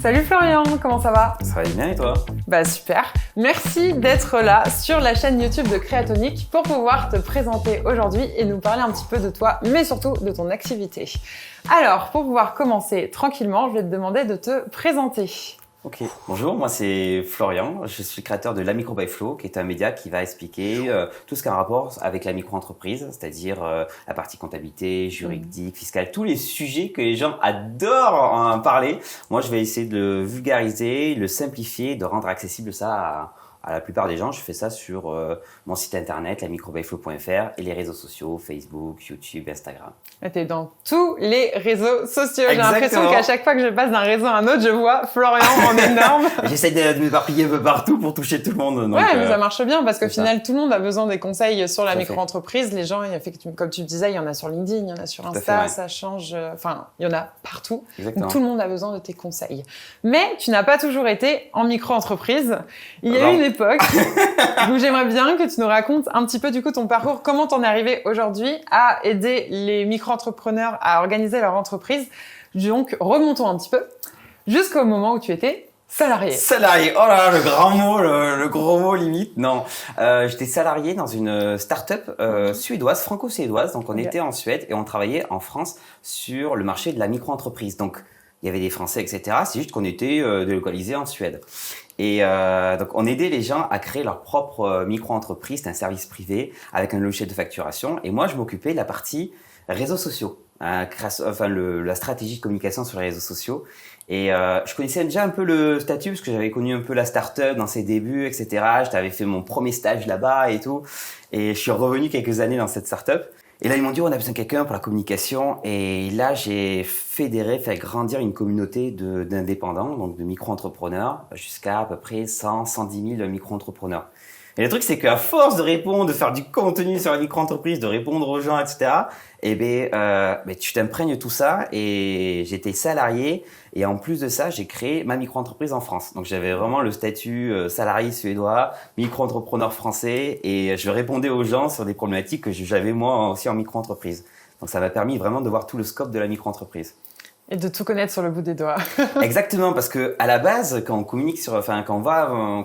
Salut Florian, comment ça va? Ça va bien et toi? Bah super, merci d'être là sur la chaîne YouTube de Créatonic pour pouvoir te présenter aujourd'hui et nous parler un petit peu de toi, mais surtout de ton activité. Alors, pour pouvoir commencer tranquillement, je vais te demander de te présenter. Ok, bonjour, moi c'est Florian, je suis créateur de La Micro by Flo, qui est un média qui va expliquer tout ce qui a un rapport avec la micro-entreprise, c'est-à-dire la partie comptabilité, juridique, fiscale, tous les sujets que les gens adorent en parler. Moi je vais essayer de le vulgariser, le simplifier, de rendre accessible ça à la plupart des gens. Je fais ça sur mon site internet, lamicrobyflo.fr et les réseaux sociaux, Facebook, YouTube, Instagram. Tu es dans tous les réseaux sociaux. J'ai l'impression qu'à chaque fois que je passe d'un réseau à un autre, je vois Florian en énorme. J'essaie de m'éparpiller un peu partout pour toucher tout le monde. Donc, ouais, mais ça marche bien parce qu'au final, tout le monde a besoin des conseils sur la micro-entreprise. Les gens, comme tu disais, il y en a sur LinkedIn, il y en a sur Insta, ça change. Enfin, il y en a partout. Donc, tout le monde a besoin de tes conseils. Mais tu n'as pas toujours été en micro-entreprise. Il y a eu une époque où j'aimerais bien que tu nous racontes un petit peu du coup ton parcours, comment t'en es arrivé aujourd'hui à aider les micro-entrepreneurs à organiser leur entreprise. Donc, remontons un petit peu jusqu'au moment où tu étais salarié. Salarié, oh là là, le grand mot, le gros mot limite. Non, j'étais salarié dans une start-up suédoise, franco-suédoise. Donc, on était en Suède et on travaillait en France sur le marché de la micro-entreprise. Donc, il y avait des Français, etc. C'est juste qu'on était délocalisés en Suède. Et donc, on aidait les gens à créer leur propre micro-entreprise. C'était un service privé avec un logiciel de facturation. Et moi, je m'occupais de la partie réseaux sociaux, la stratégie de communication sur les réseaux sociaux. Et je connaissais déjà un peu le statut parce que j'avais connu un peu la start-up dans ses débuts, etc. J'avais fait mon premier stage là-bas et tout. Et je suis revenu quelques années dans cette start-up. Et là, ils m'ont dit, on a besoin de quelqu'un pour la communication. Et là, j'ai fait grandir une communauté d'indépendants, donc de micro-entrepreneurs, jusqu'à peu près 110 000 micro-entrepreneurs. Et le truc, c'est qu'à force de répondre, de faire du contenu sur la micro-entreprise, de répondre aux gens, etc., tu t'imprègnes tout ça. Et j'étais salarié. Et en plus de ça, j'ai créé ma micro-entreprise en France. Donc, j'avais vraiment le statut salarié suédois, micro-entrepreneur français. Et je répondais aux gens sur des problématiques que j'avais moi aussi en micro-entreprise. Donc, ça m'a permis vraiment de voir tout le scope de la micro-entreprise. Et de tout connaître sur le bout des doigts. Exactement, parce que à la base, quand on communique quand on va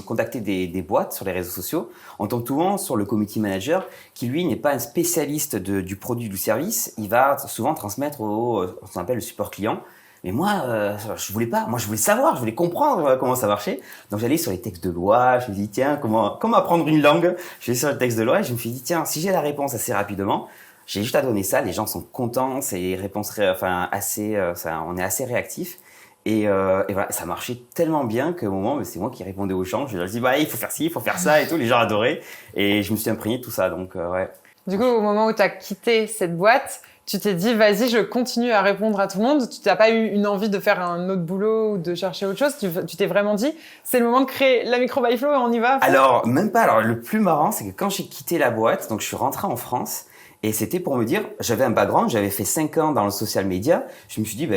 contacter des boîtes sur les réseaux sociaux, on tombe souvent sur le community manager qui lui n'est pas un spécialiste du produit ou du service. Il va souvent transmettre ce qu'on appelle le support client. Mais moi, je voulais pas. Moi, je voulais savoir, je voulais comprendre comment ça marchait. Donc, j'allais sur les textes de loi. Je me dis tiens, comment apprendre une langue? Je vais sur le texte de loi et je me suis dit tiens, si j'ai la réponse assez rapidement. J'ai juste à donner ça, les gens sont contents, c'est des réponses on est assez réactifs et voilà, ça marchait tellement bien qu'au moment, c'est moi qui répondais aux gens, je leur dis il faut faire ci, il faut faire ça et tout, les gens adoraient et je me suis imprégné de tout ça donc ouais. Du coup, au moment où tu as quitté cette boîte, tu t'es dit vas-y, je continue à répondre à tout le monde. Tu n'as pas eu une envie de faire un autre boulot ou de chercher autre chose. Tu t'es vraiment dit c'est le moment de créer la Micro by Flo et on y va. Alors même pas. Alors le plus marrant, c'est que quand j'ai quitté la boîte, donc je suis rentré en France. Et c'était pour me dire, j'avais un background, j'avais fait 5 ans dans le social media. Je me suis dit,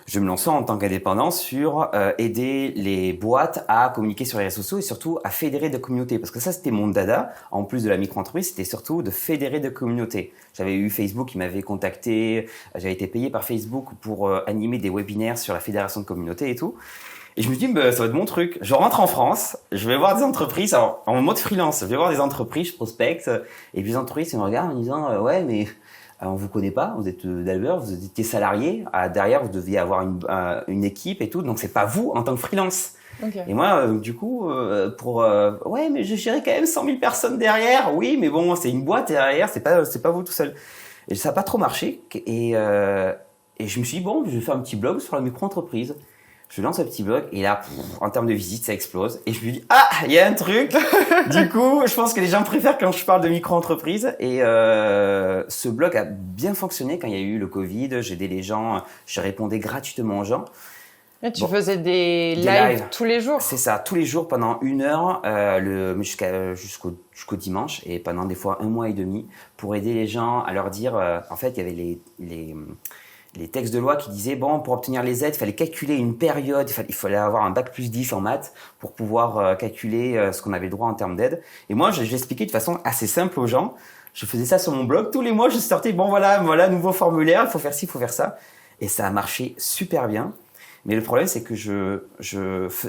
je vais me lancer en tant qu'indépendant sur aider les boîtes à communiquer sur les réseaux sociaux et surtout à fédérer des communautés. Parce que ça, c'était mon dada. En plus de la micro-entreprise, c'était surtout de fédérer des communautés. J'avais eu Facebook qui m'avait contacté. J'avais été payé par Facebook pour animer des webinaires sur la fédération de communautés et tout. Et je me dis, ça va être mon truc. Je rentre en France, je vais voir des entreprises, alors, en mode freelance, je vais voir des entreprises, je prospecte, et puis les entreprises, ils me regardent en disant, ouais, mais on vous connaît pas, vous êtes d'Albert, vous étiez salarié, derrière vous deviez avoir une équipe et tout, donc c'est pas vous en tant que freelance. Okay. Et moi, du coup, ouais, mais je gérais quand même 100 000 personnes derrière, oui, mais bon, c'est une boîte derrière, c'est pas vous tout seul. Et ça a pas trop marché, et je me suis dit, je vais faire un petit blog sur la micro-entreprise. Je lance un petit blog et là, en termes de visite, ça explose. Et je me dis, il y a un truc. Du coup, je pense que les gens préfèrent quand je parle de micro-entreprise. Et ce blog a bien fonctionné quand il y a eu le Covid. J'aidais les gens, je répondais gratuitement aux gens. Et tu faisais des lives tous les jours? C'est ça, tous les jours pendant 1 heure, jusqu'au dimanche et pendant des fois 1 mois et demi pour aider les gens à leur dire, en fait, il y avait les textes de loi qui disaient, pour obtenir les aides, il fallait calculer une période, il fallait avoir un bac plus 10 en maths pour pouvoir calculer ce qu'on avait le droit en termes d'aide. Et moi, j'expliquais de façon assez simple aux gens. Je faisais ça sur mon blog. Tous les mois, je sortais, voilà, nouveau formulaire, il faut faire ci, il faut faire ça. Et ça a marché super bien. Mais le problème, c'est que je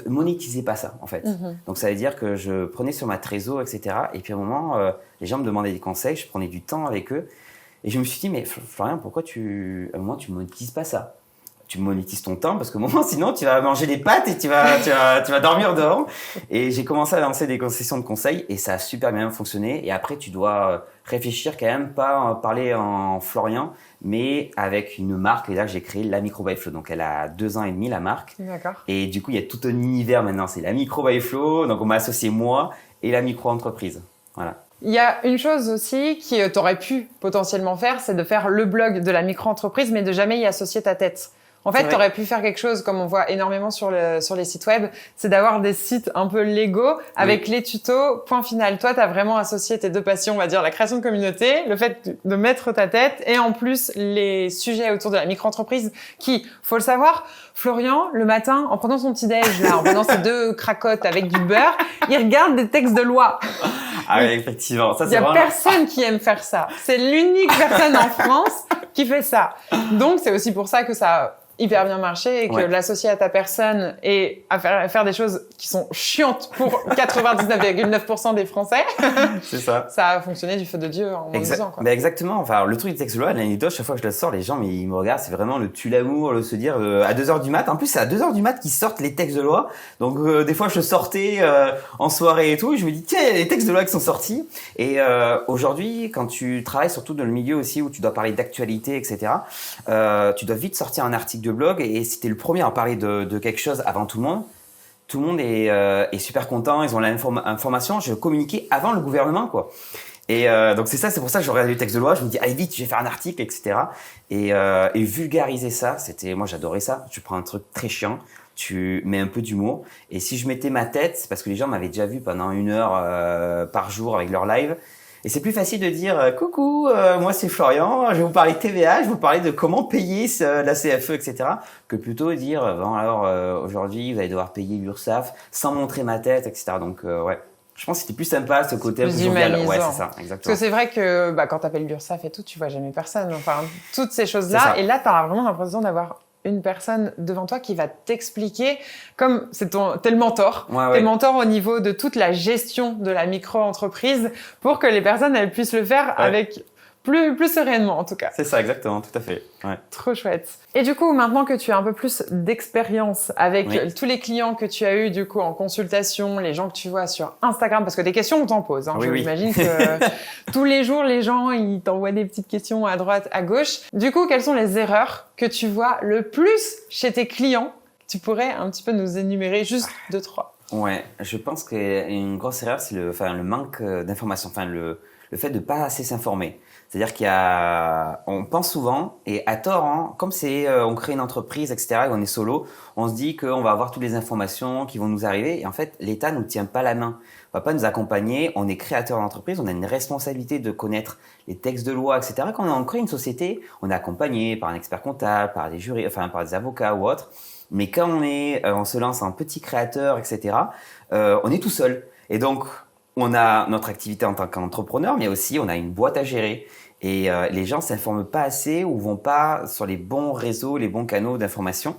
monétisais pas ça, en fait. Donc, ça veut dire que je prenais sur ma trésor, etc. Et puis, à un moment, les gens me demandaient des conseils, je prenais du temps avec eux. Et je me suis dit, mais Florian, pourquoi à un moment, tu monétises pas ça? Tu monétises ton temps parce que sinon tu vas manger des pâtes et tu vas dormir dehors. Et j'ai commencé à lancer des sessions de conseils et ça a super bien fonctionné. Et après, tu dois réfléchir quand même, pas parler en Florian, mais avec une marque. Et là, j'ai créé la Micro by Flo. Donc, elle a 2 ans et demi, la marque. D'accord. Et du coup, il y a tout un univers maintenant. C'est la Micro by Flo. Donc, on m'a associé moi et la micro-entreprise. Voilà. Il y a une chose aussi que tu aurais pu potentiellement faire, c'est de faire le blog de la micro-entreprise, mais de jamais y associer ta tête. En fait, tu aurais pu faire quelque chose, comme on voit énormément sur les sites web, c'est d'avoir des sites un peu Lego avec les tutos, point final. Toi, tu as vraiment associé tes deux passions, on va dire la création de communauté, le fait de mettre ta tête et en plus les sujets autour de la micro-entreprise qui, faut le savoir, Florian, le matin, en prenant son petit-déj, là, en prenant ses 2 cracottes avec du beurre, il regarde des textes de loi. Ah oui, effectivement. Ça, il y a personne qui aime faire ça. C'est l'unique personne en France qui fait ça. Donc, c'est aussi pour ça que ça a hyper bien marché et que l'associer à ta personne et à faire des choses qui sont chiantes pour 99,9% des Français, c'est ça. Ça a fonctionné du feu de Dieu en moins de 2 ans. Quoi. Mais exactement. Enfin, le truc du texte de loi, l'anecdote, chaque fois que je le sors, les gens, ils me regardent, c'est vraiment le tue l'amour, le se dire à 2h du mat. En plus, c'est à 2h du mat qu'ils sortent les textes de loi. Donc, des fois, je sortais en soirée et tout, et je me dis, tiens, il y a les textes de loi qui sont sortis. Et aujourd'hui, quand tu travailles surtout dans le milieu aussi où tu dois parler d'actualité, etc., tu dois vite sortir un article de blog et si t'es le premier à parler de quelque chose avant tout le monde est super content, ils ont la même information. Je communiquais avant le gouvernement, quoi. Et donc c'est pour ça que je regarde les textes de loi, je me dis allez vite, je vais faire un article, etc. Et vulgariser ça, moi j'adorais ça. Tu prends un truc très chiant, tu mets un peu d'humour. Et si je mettais ma tête, c'est parce que les gens m'avaient déjà vu pendant 1 heure par jour avec leur live. Et c'est plus facile de dire coucou, moi c'est Florian, je vais vous parler de TVA, je vais vous parler de comment payer la CFE, etc. Que plutôt dire bon alors aujourd'hui vous allez devoir payer l'URSSAF sans montrer ma tête, etc. Donc ouais, je pense que c'était plus sympa ce côté un peu jovial. Ouais, c'est ça, exactement. Parce que c'est vrai que quand t'appelles l'URSSAF et tout, tu vois jamais personne. Enfin, toutes ces choses-là. Et là, t'as vraiment l'impression d'avoir une personne devant toi qui va t'expliquer, comme t'es le mentor, t'es le mentor au niveau de toute la gestion de la micro-entreprise pour que les personnes elles puissent le faire avec plus sereinement en tout cas. C'est ça, exactement, tout à fait. Ouais. Trop chouette. Et du coup, maintenant que tu as un peu plus d'expérience avec tous les clients que tu as eu du coup en consultation, les gens que tu vois sur Instagram, parce que des questions on t'en pose. J'imagine que tous les jours les gens ils t'envoient des petites questions à droite, à gauche. Du coup, quelles sont les erreurs que tu vois le plus chez tes clients? Tu pourrais un petit peu nous énumérer juste 2-3. Ouais, je pense qu'une grosse erreur c'est le manque d'informations, le fait de pas assez s'informer. C'est-à-dire on pense souvent, et à tort, hein, comme on crée une entreprise, etc., et on est solo, on se dit qu'on va avoir toutes les informations qui vont nous arriver, et en fait, l'État nous tient pas la main. On va pas nous accompagner, on est créateur d'entreprise, on a une responsabilité de connaître les textes de loi, etc. Quand on crée une société, on est accompagné par un expert comptable, par des jurys, par des avocats ou autres, mais quand on se lance en petit créateur, etc., on est tout seul. Et donc, on a notre activité en tant qu'entrepreneur, mais aussi on a une boîte à gérer. Et les gens s'informent pas assez ou vont pas sur les bons réseaux, les bons canaux d'information.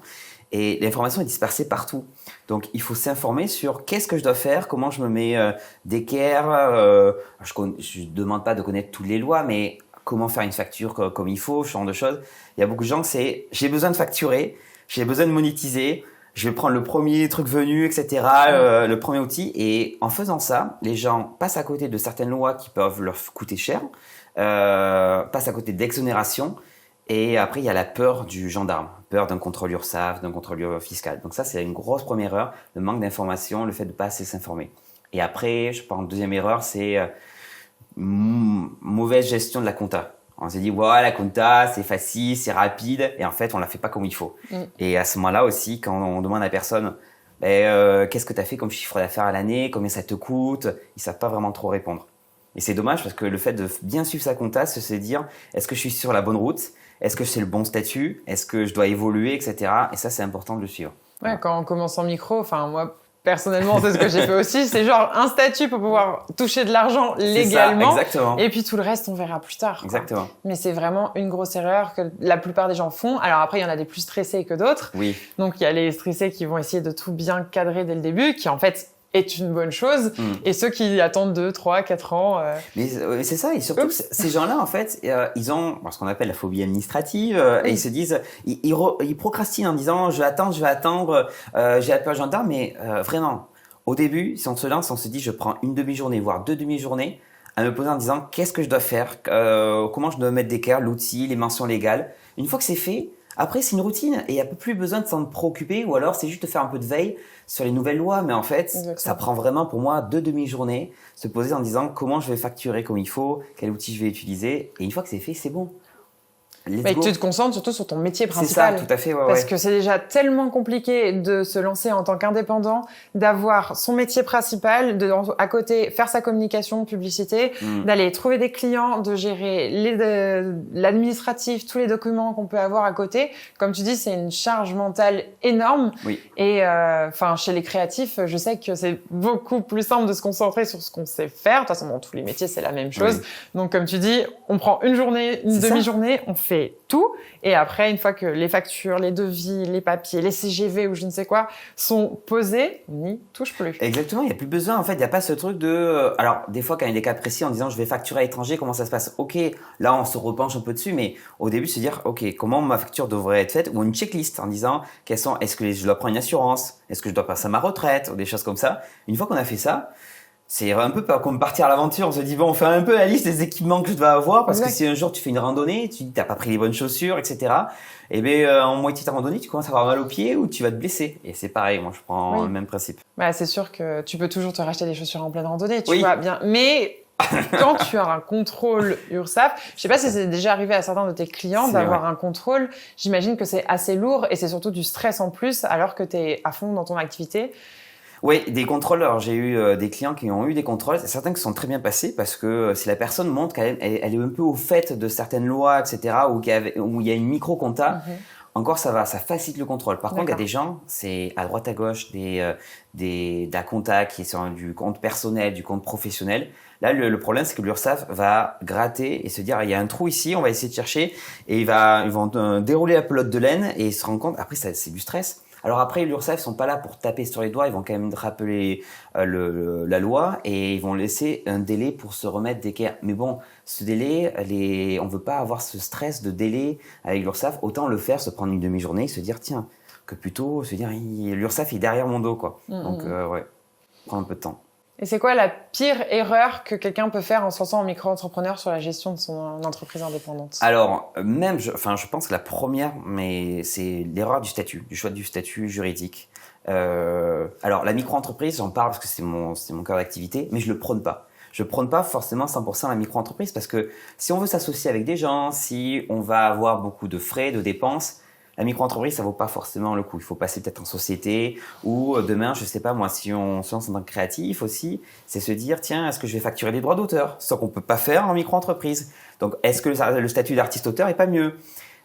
Et l'information est dispersée partout. Donc, il faut s'informer sur qu'est-ce que je dois faire, comment je me mets d'équerre. Je demande pas de connaître toutes les lois, mais comment faire une facture comme il faut, ce genre de choses. Il y a beaucoup de gens j'ai besoin de facturer, j'ai besoin de monétiser. Je vais prendre le premier truc venu, etc., le premier outil. Et en faisant ça, les gens passent à côté de certaines lois qui peuvent leur coûter cher, passent à côté d'exonération. Et après, il y a la peur du gendarme, peur d'un contrôle URSSAF, d'un contrôle fiscal. Donc ça, c'est une grosse première erreur, le manque d'information, le fait de pas assez s'informer. Et après, je pense, deuxième erreur, c'est mauvaise gestion de la compta. On s'est dit, la compta, c'est facile, c'est rapide. Et en fait, on la fait pas comme il faut. Et à ce moment-là aussi, quand on demande à la personne, qu'est-ce que tu as fait comme chiffre d'affaires à l'année? Combien ça te coûte? Ils savent pas vraiment trop répondre. Et c'est dommage parce que le fait de bien suivre sa compta, c'est dire, est-ce que je suis sur la bonne route? Est-ce que c'est le bon statut? Est-ce que je dois évoluer, etc. Et ça, c'est important de le suivre. Ouais, quand on commence en micro, moi, personnellement, c'est ce que j'ai fait aussi. C'est genre un statut pour pouvoir toucher de l'argent légalement. Ça, exactement. Et puis tout le reste, on verra plus tard. Exactement. Quoi. Mais c'est vraiment une grosse erreur que la plupart des gens font. Alors après, il y en a des plus stressés que d'autres. Oui. Donc il y a les stressés qui vont essayer de tout bien cadrer dès le début, qui en fait est une bonne chose, et ceux qui attendent 2, 3, 4 ans... Mais c'est ça, et surtout, ces gens-là, en fait, ils ont ce qu'on appelle la phobie administrative, et ils se disent, ils procrastinent en disant, je vais attendre, j'ai appelé un gendarme, mais vraiment, au début, si on se lance, on se dit, je prends une demi-journée, voire 2 demi-journées, à me poser en disant, qu'est-ce que je dois faire, comment je dois mettre d'équerre, l'outil, les mentions légales. Une fois que c'est fait, après, c'est une routine et il n'y a plus besoin de s'en préoccuper, ou alors c'est juste de faire un peu de veille sur les nouvelles lois. Mais en fait, ça prend vraiment pour moi 2 demi-journées, se poser en disant comment je vais facturer comme il faut, quel outil je vais utiliser. Et une fois que c'est fait, c'est bon. Mais tu te concentres surtout sur ton métier principal. C'est ça, tout à fait. Parce que c'est déjà tellement compliqué de se lancer en tant qu'indépendant, d'avoir son métier principal, à côté faire sa communication, publicité, d'aller trouver des clients, de gérer l'administratif, tous les documents qu'on peut avoir à côté. Comme tu dis, c'est une charge mentale énorme. Oui. Et chez les créatifs, je sais que c'est beaucoup plus simple de se concentrer sur ce qu'on sait faire. De toute façon, dans tous les métiers, c'est la même chose. Oui. Donc, comme tu dis, on prend une journée, une demi-journée, on fait tout, et après, une fois que les factures, les devis, les papiers, les CGV ou je ne sais quoi sont posés, on n'y touche plus. Exactement, il n'y a plus besoin, en fait, il n'y a pas ce truc de... Alors, des fois, quand il y a des cas précis en disant je vais facturer à l'étranger, comment ça se passe? Ok, là, on se repenche un peu dessus, mais au début, se dire, ok, comment ma facture devrait être faite? Ou une checklist en disant, est-ce que je dois prendre une assurance? Est-ce que je dois passer à ma retraite? Ou des choses comme ça. Une fois qu'on a fait ça, c'est un peu comme partir à l'aventure. On se dit, bon, on fait un peu la liste des équipements que je dois avoir, parce que si un jour tu fais une randonnée, tu dis, t'as pas pris les bonnes chaussures, etc. Et bien, en moitié de ta randonnée, tu commences à avoir mal aux pieds ou tu vas te blesser. Et c'est pareil, moi, je prends le même principe. Bah, c'est sûr que tu peux toujours te racheter des chaussures en pleine randonnée, tu vois bien. Mais quand tu as un contrôle URSSAF, je sais pas si c'est déjà arrivé à certains de tes clients d'avoir un contrôle. J'imagine que c'est assez lourd et c'est surtout du stress en plus alors que t'es à fond dans ton activité. Oui, des contrôles. Alors, j'ai eu des clients qui ont eu des contrôles. Certains qui sont très bien passés parce que si la personne montre qu'elle est un peu au fait de certaines lois, etc., ou où il y a une micro-compta, encore ça va, ça facilite le contrôle. Par contre, il y a des gens, c'est à droite à gauche, d'un compta qui est sur du compte personnel, du compte professionnel. Là, le problème, c'est que l'URSSAF va gratter et se dire, il y a un trou ici, on va essayer de chercher, et ils vont dérouler la pelote de laine et ils se rendent compte. Après, c'est du stress. Alors après, l'URSSAF sont pas là pour taper sur les doigts, ils vont quand même rappeler la loi et ils vont laisser un délai pour se remettre d'équerre. Mais bon, ce délai, on veut pas avoir ce stress de délai avec l'URSSAF. Autant le faire, se prendre une demi-journée et se dire tiens, que plutôt se dire l'URSSAF est derrière mon dos quoi. Donc prendre un peu de temps. Et c'est quoi la pire erreur que quelqu'un peut faire en se lançant en micro-entrepreneur sur la gestion de son entreprise indépendante? Alors, je pense que la première, mais c'est l'erreur du choix du statut juridique. Alors, la micro-entreprise, j'en parle parce que c'est mon cœur d'activité, mais je le prône pas. Je prône pas forcément 100% la micro-entreprise parce que si on veut s'associer avec des gens, si on va avoir beaucoup de frais, de dépenses, la micro-entreprise, ça vaut pas forcément le coup. Il faut passer peut-être en société ou demain, je sais pas moi, si on se lance en tant que créatif aussi, c'est se dire tiens, est-ce que je vais facturer des droits d'auteur? Ce qu'on peut pas faire en micro-entreprise. Donc, est-ce que le statut d'artiste-auteur est pas mieux?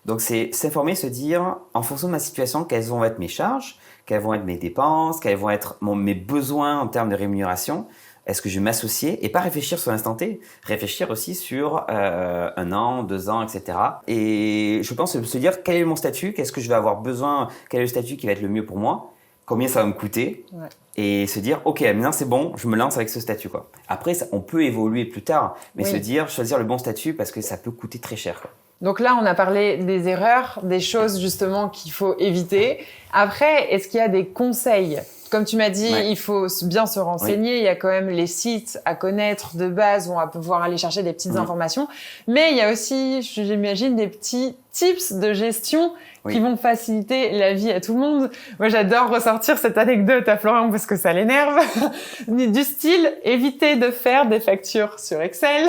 Donc, c'est s'informer, se dire en fonction de ma situation, quelles vont être mes charges, quelles vont être mes dépenses, quels vont être mes besoins en termes de rémunération. Est-ce que je vais m'associer et pas réfléchir sur l'instant T, réfléchir aussi sur 1 an, 2 ans, etc. Et je pense se dire quel est mon statut, qu'est-ce que je vais avoir besoin, quel est le statut qui va être le mieux pour moi, combien ça va me coûter, et se dire ok maintenant c'est bon, je me lance avec ce statut quoi. Après on peut évoluer plus tard, mais se dire choisir le bon statut parce que ça peut coûter très cher quoi. Donc là, on a parlé des erreurs, des choses justement qu'il faut éviter. Après, est-ce qu'il y a des conseils? Comme tu m'as dit, il faut bien se renseigner. Il y a quand même les sites à connaître de base où on va pouvoir aller chercher des petites informations. Mais il y a aussi, j'imagine, des petits tips de gestion qui vont faciliter la vie à tout le monde. Moi, j'adore ressortir cette anecdote à Florian parce que ça l'énerve. Du style, éviter de faire des factures sur Excel.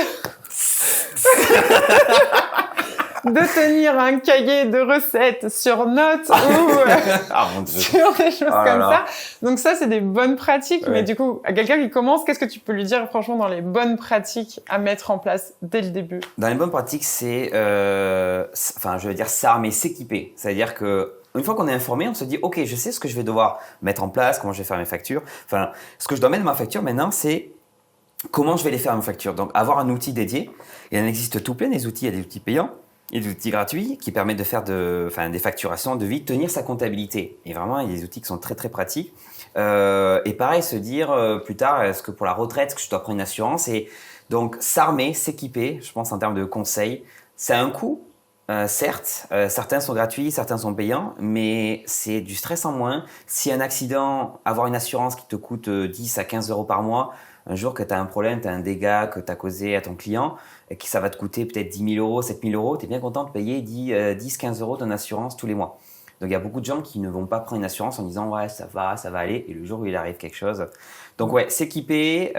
De tenir un cahier de recettes sur notes ou sur des choses comme ça. Donc ça, c'est des bonnes pratiques. Mais du coup, à quelqu'un qui commence, qu'est-ce que tu peux lui dire franchement dans les bonnes pratiques à mettre en place dès le début? Dans les bonnes pratiques, c'est, s'armer, s'équiper. C'est-à-dire que une fois qu'on est informé, on se dit, OK, je sais ce que je vais devoir mettre en place, comment je vais faire mes factures. Enfin, ce que je dois mettre dans ma facture maintenant, c'est comment je vais les faire mes factures. Donc, avoir un outil dédié. Il en existe tout plein des outils. Il y a des outils payants et des outils gratuits qui permettent de faire des facturations, de vite tenir sa comptabilité. Et vraiment, il y a des outils qui sont très, très pratiques. Et pareil, se dire plus tard, est-ce que pour la retraite, est-ce que je dois prendre une assurance? Et donc, s'armer, s'équiper, je pense en termes de conseils, ça a un coût. Certes, certains sont gratuits, certains sont payants, mais c'est du stress en moins. Si un accident, avoir une assurance qui te coûte 10 à 15 euros par mois, un jour que tu as un problème, tu as un dégât que tu as causé à ton client, et que ça va te coûter peut-être 10 000 euros, 7 000 euros, tu es bien content de payer 10-15 euros ton assurance tous les mois. Donc, il y a beaucoup de gens qui ne vont pas prendre une assurance en disant « ouais, ça va aller », et le jour où il arrive quelque chose. Donc, ouais, s'équiper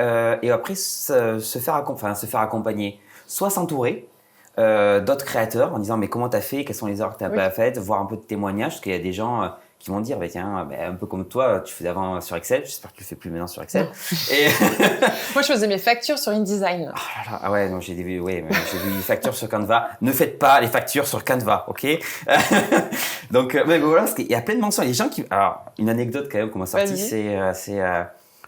et après se faire accompagner, soit s'entourer d'autres créateurs en disant « mais comment tu as fait, quelles sont les erreurs que tu n'as pas faites », voir un peu de témoignages, parce qu'il y a des gens qui vont dire, tiens, un peu comme toi, tu faisais avant sur Excel, j'espère que tu le fais plus maintenant sur Excel. Et moi, je faisais mes factures sur InDesign. Ah ouais, donc j'ai vu les factures sur Canva. Ne faites pas les factures sur Canva, ok? Donc, mais voilà, parce qu'il y a plein de mentions. Il y a des gens qui, alors, une anecdote quand même qu'on m'a sortie, c'est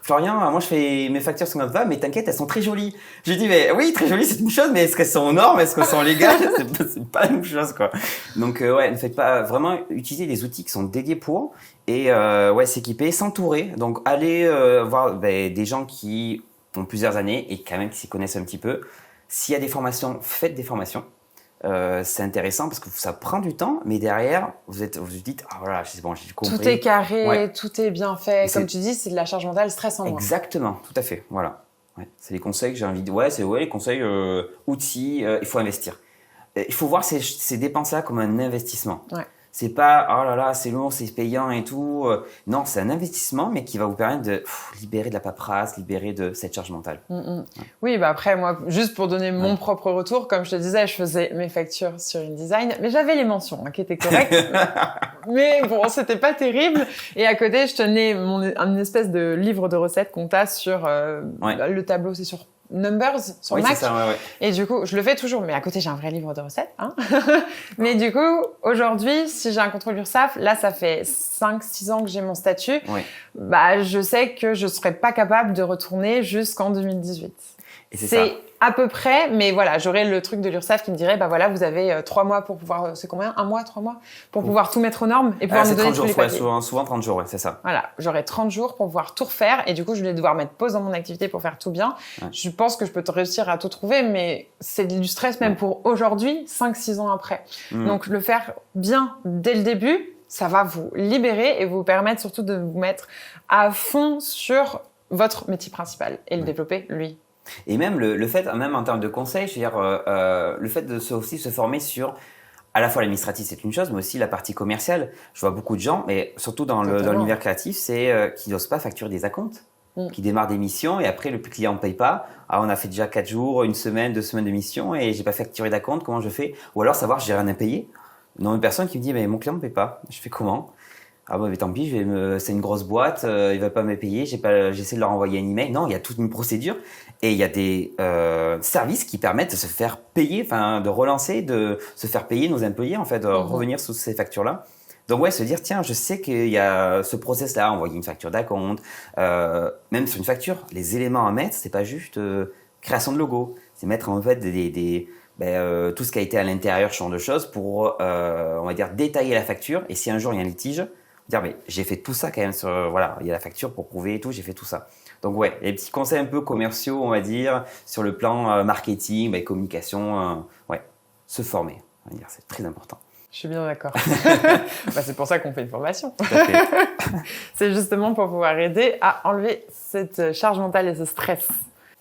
Florian, moi je fais mes factures sur Canva, mais t'inquiète, elles sont très jolies. J'ai dit, mais oui, très jolies, c'est une chose, mais est-ce qu'elles sont aux normes, est-ce qu'elles sont légales? C'est pas la même chose, quoi. Donc, ouais, ne faites pas, vraiment, utiliser des outils qui sont dédiés pour, et, s'équiper, s'entourer. Donc, aller, voir, des gens qui ont plusieurs années et quand même qui s'y connaissent un petit peu. S'il y a des formations, faites des formations. C'est intéressant parce que ça prend du temps, mais derrière, vous dites, ah voilà, c'est bon, j'ai compris. Tout est carré, tout est bien fait. Comme tu dis, c'est de la charge mentale, stress en moins. Exactement, tout à fait, voilà. Ouais. C'est les conseils que j'ai envie de... les conseils outils, il faut investir. Il faut voir ces dépenses-là comme un investissement. Ouais. C'est pas, oh là là, c'est lourd, c'est payant et tout. Non, c'est un investissement, mais qui va vous permettre de libérer de la paperasse, libérer de cette charge mentale. Ouais. Oui, après, moi, juste pour donner mon propre retour, comme je te disais, je faisais mes factures sur InDesign, mais j'avais les mentions qui étaient correctes. Mais bon, c'était pas terrible. Et à côté, je tenais une espèce de livre de recettes qu'on a sur le tableau, c'est sur Numbers sur Mac. C'est ça, ouais. Et du coup, je le fais toujours, mais à côté, j'ai un vrai livre de recettes. Mais du coup, aujourd'hui, si j'ai un contrôle URSSAF, là, ça fait 5-6 ans que j'ai mon statut, je sais que je serais pas capable de retourner jusqu'en 2018. Et c'est ça. À peu près, mais voilà, j'aurais le truc de l'URSSAF qui me dirait, vous avez 3 mois pour pouvoir, c'est combien? 1 mois, 3 mois? Pour pouvoir tout mettre aux normes et pouvoir nous donner tous les papiers. Souvent 30 jours, c'est ça. Voilà, j'aurais 30 jours pour pouvoir tout refaire et du coup, je vais devoir mettre pause dans mon activité pour faire tout bien. Ouais. Je pense que je peux réussir à tout trouver, mais c'est du stress même pour aujourd'hui, 5-6 ans après. Donc, le faire bien dès le début, ça va vous libérer et vous permettre surtout de vous mettre à fond sur votre métier principal et le développer, lui. Et même le fait, même en termes de conseils, je veux dire, le fait de aussi se former sur à la fois l'administratif, c'est une chose, mais aussi la partie commerciale. Je vois beaucoup de gens, mais surtout dans l'univers créatif, c'est qui n'osent pas facturer des acomptes, qui démarrent des missions et après le client ne paye pas. Ah, on a fait déjà 4 jours, 1 semaine, 2 semaines de mission et j'ai pas facturé d'acompte, comment je fais? Ou alors savoir, j'ai rien à payer. Non, une personne qui me dit, mais mon client ne paye pas. Je fais comment? Ah mais tant pis, c'est une grosse boîte, il va pas me payer, j'essaie de leur envoyer un email. Non, il y a toute une procédure et il y a des services qui permettent de se faire payer, enfin de relancer, de se faire payer nos employés en fait, de revenir sous ces factures-là. Donc se dire tiens, je sais qu'il y a ce process-là, envoyer une facture d'acompte, même sur une facture, les éléments à mettre, c'est pas juste création de logo, c'est mettre en fait tout ce qui a été à l'intérieur, ce genre de choses pour on va dire détailler la facture et si un jour il y a un litige, dire mais j'ai fait tout ça quand même il y a la facture pour prouver et tout, j'ai fait tout ça. Donc les petits conseils un peu commerciaux, on va dire, sur le plan marketing, communication, se former, on va dire, c'est très important. Je suis bien d'accord. C'est pour ça qu'on fait une formation. C'est justement pour pouvoir aider à enlever cette charge mentale et ce stress.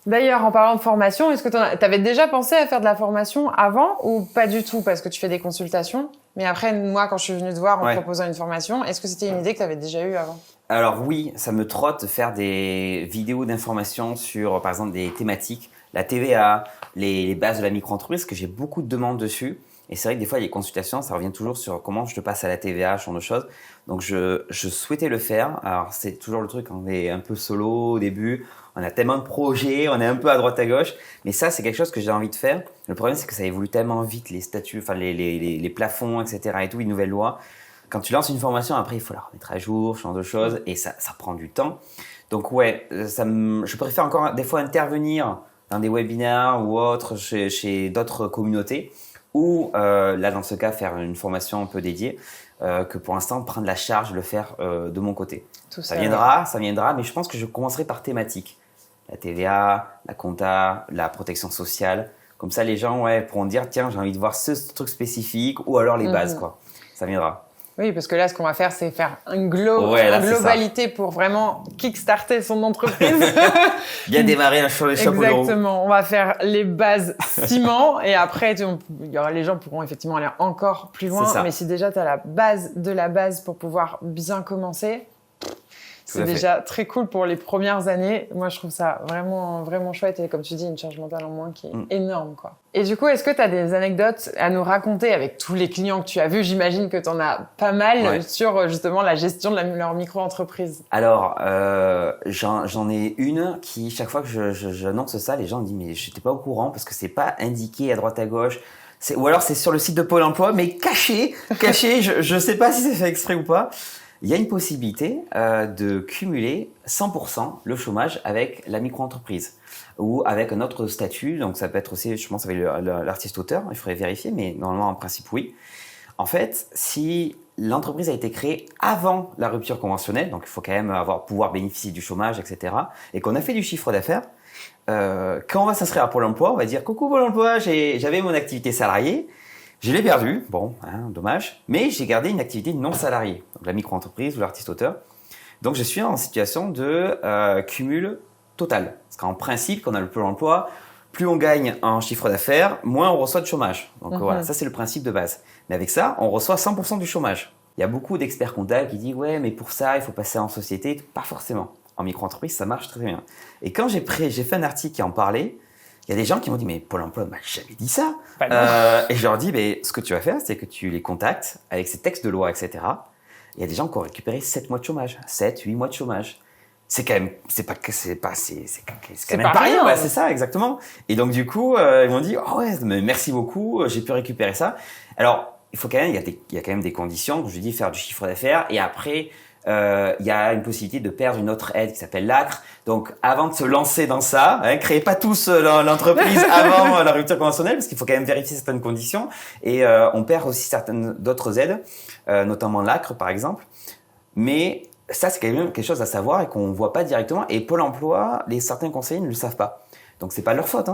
D'ailleurs, en parlant de formation, est-ce que tu avais déjà pensé à faire de la formation avant ou pas du tout? Parce que tu fais des consultations. Mais après, moi, quand je suis venue te voir en proposant une formation, est-ce que c'était une idée que tu avais déjà eue avant? Alors oui, ça me trotte de faire des vidéos d'information sur, par exemple, des thématiques, la TVA, les bases de la micro-entreprise, parce que j'ai beaucoup de demandes dessus. Et c'est vrai que des fois, les consultations, ça revient toujours sur comment je te passe à la TVA, ce genre de choses. Donc, je souhaitais le faire. Alors, c'est toujours le truc, on est un peu solo au début. On a tellement de projets, on est un peu à droite à gauche. Mais ça, c'est quelque chose que j'ai envie de faire. Le problème, c'est que ça évolue tellement vite, les statuts, enfin, les plafonds, etc. et tout, les nouvelles lois. quand tu lances une formation, après, il faut la remettre à jour, ce genre de choses, et ça prend du temps. Donc ouais, je préfère encore des fois intervenir dans des webinaires ou autres chez d'autres communautés, ou là, dans ce cas, faire une formation un peu dédiée, que pour l'instant, prendre la charge, le faire de mon côté. Ça viendra, mais je pense que je commencerai par thématique. La TVA, la compta, la protection sociale. Comme ça, les gens pourront dire, tiens, j'ai envie de voir ce truc spécifique, ou alors les bases, quoi. Ça viendra. Oui, parce que là, ce qu'on va faire, c'est faire une globalité pour vraiment kickstarter son entreprise. Bien démarrer un chapeau de roue. Exactement. On va faire les bases ciment et après, les gens pourront effectivement aller encore plus loin. Mais si déjà tu as la base de la base pour pouvoir bien commencer, c'est déjà très cool pour les premières années. Moi, je trouve ça vraiment, vraiment chouette. Et comme tu dis, une charge mentale en moins qui est énorme, quoi. Et du coup, est-ce que tu as des anecdotes à nous raconter avec tous les clients que tu as vus? J'imagine que tu en as pas mal sur justement la gestion de leur micro-entreprise. Alors, j'en ai une qui, chaque fois que j'annonce ça, les gens me disent « mais j'étais pas au courant parce que c'est pas indiqué à droite à gauche ». Ou alors c'est sur le site de Pôle emploi, mais caché, je sais pas si c'est fait exprès ou pas. Il y a une possibilité de cumuler 100% le chômage avec la micro-entreprise ou avec un autre statut. Donc, ça peut être aussi, je pense, avec l'artiste-auteur. Il faudrait vérifier, mais normalement, en principe, oui. En fait, si l'entreprise a été créée avant la rupture conventionnelle, donc il faut quand même pouvoir bénéficier du chômage, etc., et qu'on a fait du chiffre d'affaires, quand on va s'inscrire à Pôle emploi, on va dire « Coucou Pôle emploi, j'avais mon activité salariée. Je l'ai perdu, dommage, mais j'ai gardé une activité non salariée, donc la micro-entreprise ou l'artiste-auteur. Donc, je suis en situation de cumul total. Parce qu'en principe, quand on a le Pôle emploi, plus on gagne en chiffre d'affaires, moins on reçoit de chômage. Donc voilà, ça c'est le principe de base. Mais avec ça, on reçoit 100% du chômage. Il y a beaucoup d'experts comptables qui disent « Ouais, mais pour ça, il faut passer en société. » Pas forcément. En micro-entreprise, ça marche très bien. Et quand j'ai fait un article qui en parlait, il y a des gens qui m'ont dit « mais Pôle emploi m'a jamais dit ça !» Et je leur dis « ce que tu vas faire, c'est que tu les contactes avec ces textes de loi, etc. » Il y a des gens qui ont récupéré 7 mois de chômage, 7, 8 mois de chômage. C'est quand même pas rien. Ouais, c'est ça, exactement. Et donc, du coup, ils m'ont dit « oh ouais, mais merci beaucoup, j'ai pu récupérer ça. » Alors, il y a quand même des conditions. Je lui dis faire du chiffre d'affaires et après, il y a une possibilité de perdre une autre aide qui s'appelle l'ACRE. Donc, avant de se lancer dans ça, créez pas tous l'entreprise avant la rupture conventionnelle parce qu'il faut quand même vérifier certaines conditions. Et on perd aussi certaines d'autres aides, notamment l'ACRE par exemple. Mais ça, c'est quand même quelque chose à savoir et qu'on voit pas directement. Et Pôle emploi, certains conseillers ne le savent pas. Donc, c'est pas leur faute,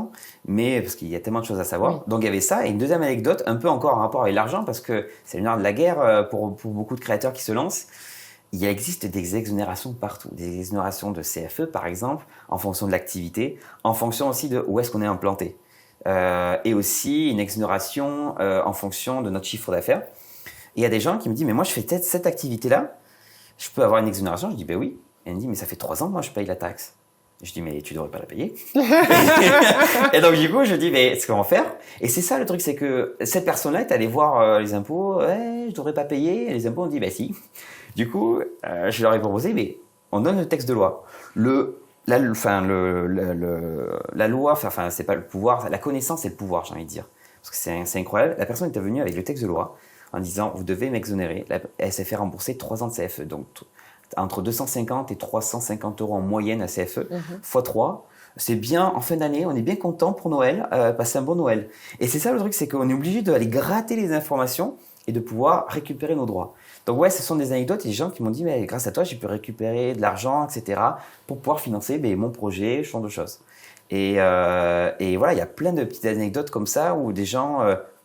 mais parce qu'il y a tellement de choses à savoir. Oui. Donc, il y avait ça. Et une deuxième anecdote, un peu encore en rapport avec l'argent, parce que c'est le nerf de la guerre pour beaucoup de créateurs qui se lancent. Il existe des exonérations partout. Des exonérations de CFE, par exemple, en fonction de l'activité, en fonction aussi de où est-ce qu'on est implanté. Et aussi une exonération en fonction de notre chiffre d'affaires. Et il y a des gens qui me disent, mais moi, je fais cette activité-là, je peux avoir une exonération? Je dis, ben oui. Et elle me dit, mais ça fait 3 ans que moi, je paye la taxe. Je dis, mais tu devrais pas la payer. Et donc, du coup, je dis, mais ce qu'on va faire. Et c'est ça, le truc, c'est que cette personne-là est allée voir les impôts. Je devrais pas payer. Et les impôts ont dit, ben si. Du coup, je leur ai proposé, mais on donne le texte de loi. La loi, enfin, c'est pas le pouvoir. La connaissance, c'est le pouvoir, j'ai envie de dire. Parce que c'est incroyable. La personne est venue avec le texte de loi en disant, vous devez m'exonérer. Elle s'est fait rembourser 3 ans de CFE. Donc, entre 250 et 350 euros en moyenne à CFE, x 3. C'est bien, en fin d'année, on est bien content pour Noël, passer un bon Noël. Et c'est ça le truc, c'est qu'on est obligé d'aller gratter les informations et de pouvoir récupérer nos droits. Donc ouais, ce sont des anecdotes et des gens qui m'ont dit, mais grâce à toi, j'ai pu récupérer de l'argent, etc. pour pouvoir financer mon projet, ce genre de choses. Et voilà, il y a plein de petites anecdotes comme ça où des gens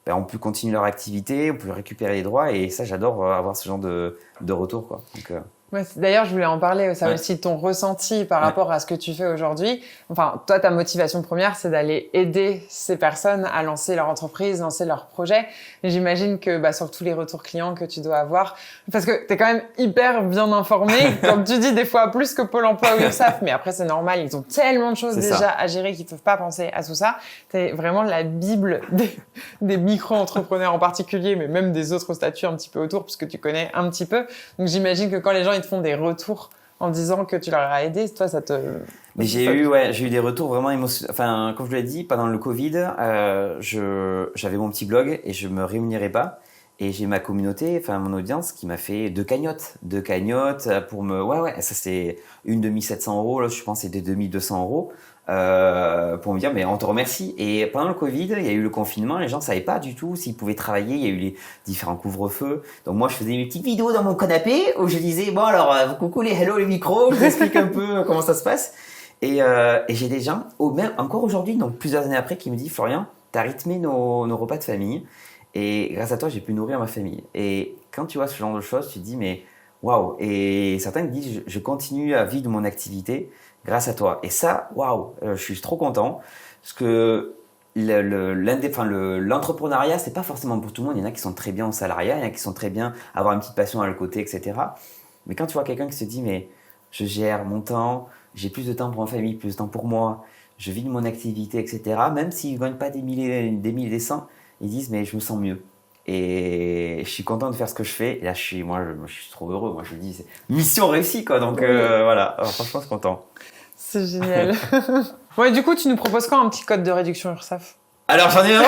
ont pu continuer leur activité, ont pu récupérer les droits et ça, j'adore avoir ce genre de retour, quoi. Donc, ouais, d'ailleurs, je voulais en parler, ça aussi de ton ressenti par rapport à ce que tu fais aujourd'hui. Enfin, toi, ta motivation première, c'est d'aller aider ces personnes à lancer leur entreprise, lancer leur projet. Et j'imagine que sur tous les retours clients que tu dois avoir, parce que t'es quand même hyper bien informé, comme tu dis, des fois plus que Pôle emploi ou URSSAF, mais après, c'est normal, ils ont tellement de choses déjà à gérer qu'ils peuvent pas penser à tout ça. T'es vraiment la bible des micro-entrepreneurs en particulier, mais même des autres statuts un petit peu autour, puisque tu connais un petit peu. Donc, j'imagine que quand les gens ils te font des retours en disant que tu leur as aidé, toi, ça te... Mais j'ai eu des retours vraiment émotionnels. Enfin, comme je l'ai dit, pendant le Covid, j'avais mon petit blog et je me rémunérais pas. Et j'ai ma communauté, enfin mon audience qui m'a fait 2 cagnottes pour me... Ouais, ça c'est une de 1700 €, là je pense c'est des 2200 €, pour me dire mais on te remercie. Et pendant le Covid, il y a eu le confinement, les gens ne savaient pas du tout s'ils pouvaient travailler, il y a eu les différents couvre-feux. Donc moi je faisais mes petites vidéos dans mon canapé où je disais bon alors coucou les hello les micros, je vous explique un peu comment ça se passe. Et j'ai des gens, même encore aujourd'hui, donc plusieurs années après, qui me disent Florian, t'as rythmé nos repas de famille. Et grâce à toi, j'ai pu nourrir ma famille. Et quand tu vois ce genre de choses, tu te dis, mais waouh. Et certains me disent, je continue à vivre mon activité grâce à toi. Et ça, waouh, je suis trop content. Parce que l'entrepreneuriat, c'est pas forcément pour tout le monde. Il y en a qui sont très bien au salariat, il y en a qui sont très bien à avoir une petite passion à le côté, etc. Mais quand tu vois quelqu'un qui se dit, mais je gère mon temps, j'ai plus de temps pour ma famille, plus de temps pour moi, je vis de mon activité, etc. Même s'ils ne gagnent pas des milliers, des cents, ils disent mais je me sens mieux et je suis content de faire ce que je fais et là je suis trop heureux, moi je me dis c'est mission réussie quoi, donc voilà. Alors, franchement je suis content. C'est génial. Ouais, du coup tu nous proposes quoi, un petit code de réduction URSSAF? Alors j'en ai un.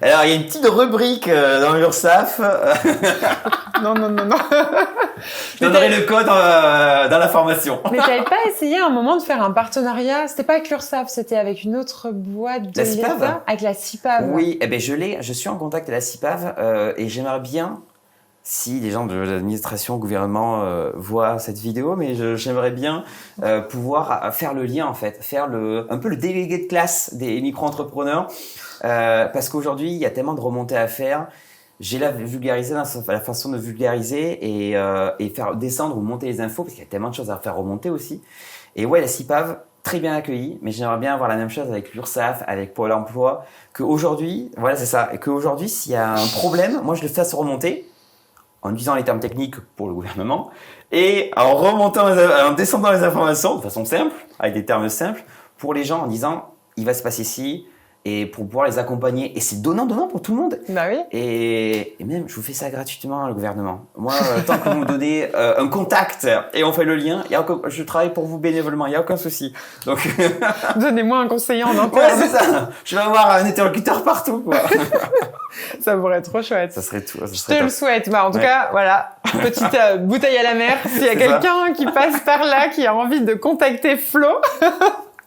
Alors il y a une petite rubrique dans l'URSSAF. Non. Je donnerai le code dans la formation. Mais t'avais pas essayé à un moment de faire un partenariat? C'était pas avec l'URSSAF, c'était avec une autre boîte de l'État, avec la CIPAV. Oui, je suis en contact avec la CIPAV et j'aimerais bien, si les gens de l'administration, gouvernement voient cette vidéo, mais j'aimerais bien pouvoir faire le lien en fait, faire un peu le délégué de classe des micro-entrepreneurs, parce qu'aujourd'hui il y a tellement de remontées à faire. J'ai la façon de vulgariser et faire descendre ou monter les infos, parce qu'il y a tellement de choses à faire remonter aussi. Et ouais, la CIPAV, très bien accueillie, mais j'aimerais bien avoir la même chose avec l'URSSAF, avec Pôle emploi, qu'aujourd'hui, voilà, c'est ça, et qu'aujourd'hui, s'il y a un problème, moi je le fasse remonter, en utilisant les termes techniques pour le gouvernement, et en descendant les informations de façon simple, avec des termes simples, pour les gens en disant, il va se passer ci, et pour pouvoir les accompagner. Et c'est donnant pour tout le monde. Bah oui. Et même, je vous fais ça gratuitement, le gouvernement. Moi, tant que vous me donnez un contact et on fait le lien, je travaille pour vous bénévolement, il n'y a aucun souci. Donc, donnez-moi un conseiller en interne. Ouais, c'est ça. Je vais avoir un interlocuteur partout, quoi. Ça pourrait être trop chouette. Ça serait tout. Je te le souhaite. Bah, en tout cas, voilà. Petite bouteille à la mer. S'il y a quelqu'un qui passe par là, qui a envie de contacter Flo,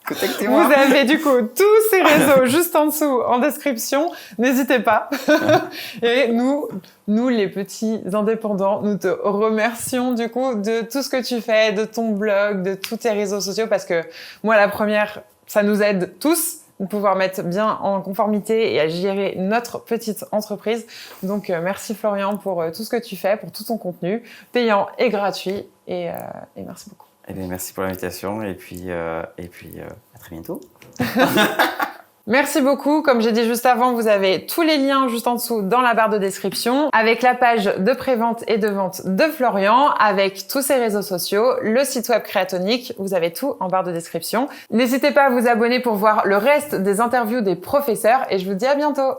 contactez-moi. Vous avez du coup tous ces réseaux juste en dessous en description. N'hésitez pas. Et nous, les petits indépendants, nous te remercions du coup de tout ce que tu fais, de ton blog, de tous tes réseaux sociaux, parce que moi, la première, ça nous aide tous de pouvoir mettre bien en conformité et à gérer notre petite entreprise. Donc, merci Florian pour tout ce que tu fais, pour tout ton contenu, payant et gratuit. Et merci beaucoup. Eh bien, merci pour l'invitation et puis à très bientôt. Merci beaucoup. Comme j'ai dit juste avant, vous avez tous les liens juste en dessous dans la barre de description, avec la page de prévente et de vente de Florian, avec tous ses réseaux sociaux, le site web Créatonique. Vous avez tout en barre de description. N'hésitez pas à vous abonner pour voir le reste des interviews des professeurs et je vous dis à bientôt.